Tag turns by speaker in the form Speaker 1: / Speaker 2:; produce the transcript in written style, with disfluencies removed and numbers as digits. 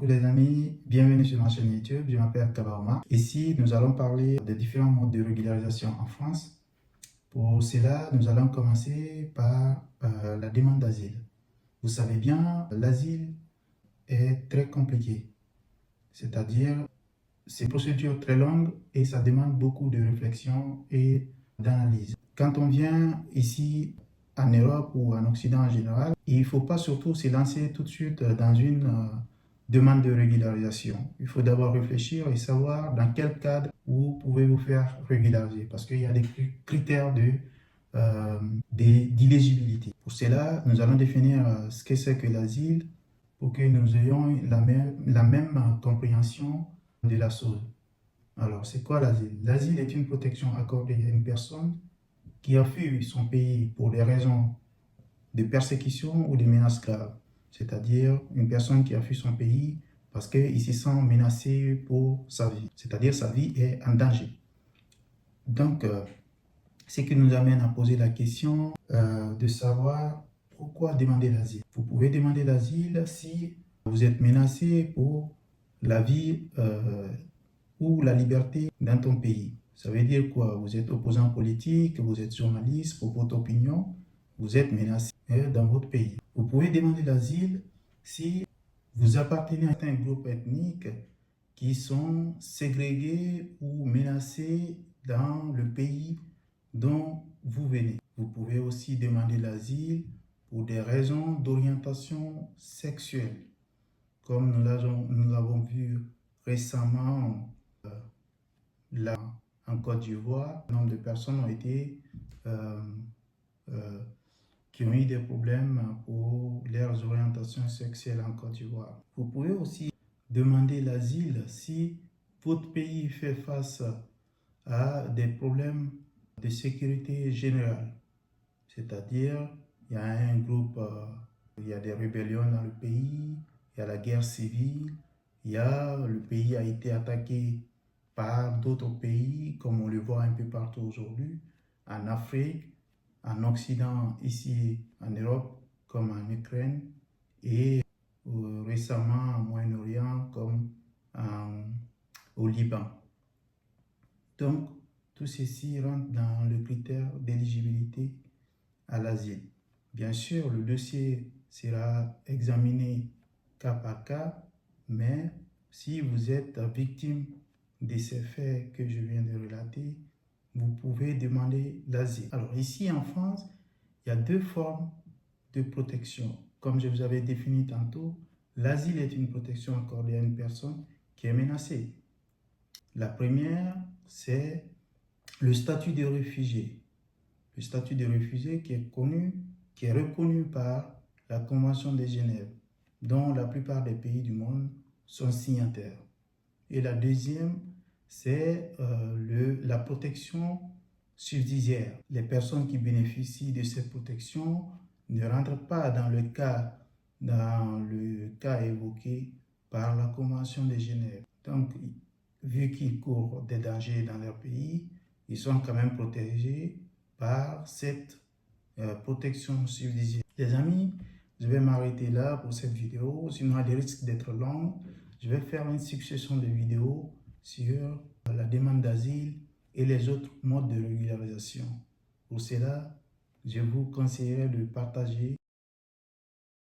Speaker 1: Bonjour les amis, bienvenue sur ma chaîne YouTube, je m'appelle Kabarma. Ici, nous allons parler des différents modes de régularisation en France. Pour cela, nous allons commencer par la demande d'asile. Vous savez bien, l'asile est très compliqué, c'est-à-dire c'est une procédure très longue et ça demande beaucoup de réflexion et d'analyse. Quand on vient ici en Europe ou en Occident en général, il ne faut pas surtout se lancer tout de suite dans une demande de régularisation. Il faut d'abord réfléchir et savoir dans quel cadre vous pouvez vous faire régulariser parce qu'il y a des critères d'éligibilité. Pour cela, nous allons définir ce que c'est que l'asile pour que nous ayons la même compréhension de la chose. Alors, c'est quoi l'asile? L'asile est une protection accordée à une personne qui a fui son pays pour des raisons de persécution ou de menaces graves. C'est-à-dire une personne qui a fui son pays parce qu'il se sent menacé pour sa vie. C'est-à-dire sa vie est en danger. Donc, ce qui nous amène à poser la question de savoir pourquoi demander l'asile. Vous pouvez demander l'asile si vous êtes menacé pour la vie ou la liberté dans ton pays. Ça veut dire quoi? Vous êtes opposant politique, vous êtes journaliste, pour votre opinion, vous êtes menacé dans votre pays. Vous pouvez demander l'asile si vous appartenez à un groupe ethnique qui sont ségrégés ou menacés dans le pays dont vous venez. Vous pouvez aussi demander l'asile pour des raisons d'orientation sexuelle, comme nous l'avons vu récemment là en Côte d'Ivoire. Un nombre de personnes qui ont eu des problèmes pour leurs orientations sexuelles en Côte d'Ivoire. Vous pouvez aussi demander l'asile si votre pays fait face à des problèmes de sécurité générale. C'est-à-dire, il y a un groupe, il y a des rébellions dans le pays, il y a la guerre civile, le pays a été attaqué par d'autres pays, comme on le voit un peu partout aujourd'hui, en Afrique, en Occident, ici en Europe, comme en Ukraine, et récemment au Moyen-Orient, comme au Liban. Donc, tout ceci rentre dans le critère d'éligibilité à l'asile. Bien sûr, le dossier sera examiné cas par cas, mais si vous êtes victime de ces faits que je viens de relater, vous pouvez demander l'asile. Alors ici en France, il y a deux formes de protection. Comme je vous avais défini tantôt, l'asile est une protection accordée à une personne qui est menacée. La première, c'est le statut de réfugié. Le statut de réfugié qui est reconnu par la Convention de Genève, dont la plupart des pays du monde sont signataires. Et la deuxième, c'est la protection subsidiaire. Les personnes qui bénéficient de cette protection ne rentrent pas dans le cas évoqué par la Convention de Genève. Donc, vu qu'ils courent des dangers dans leur pays, ils sont quand même protégés par cette protection subsidiaire. Les amis, je vais m'arrêter là pour cette vidéo, sinon elle risque d'être longue. Je vais faire une succession de vidéos sur la demande d'asile et les autres modes de régularisation. Pour cela, je vous conseillerais de partager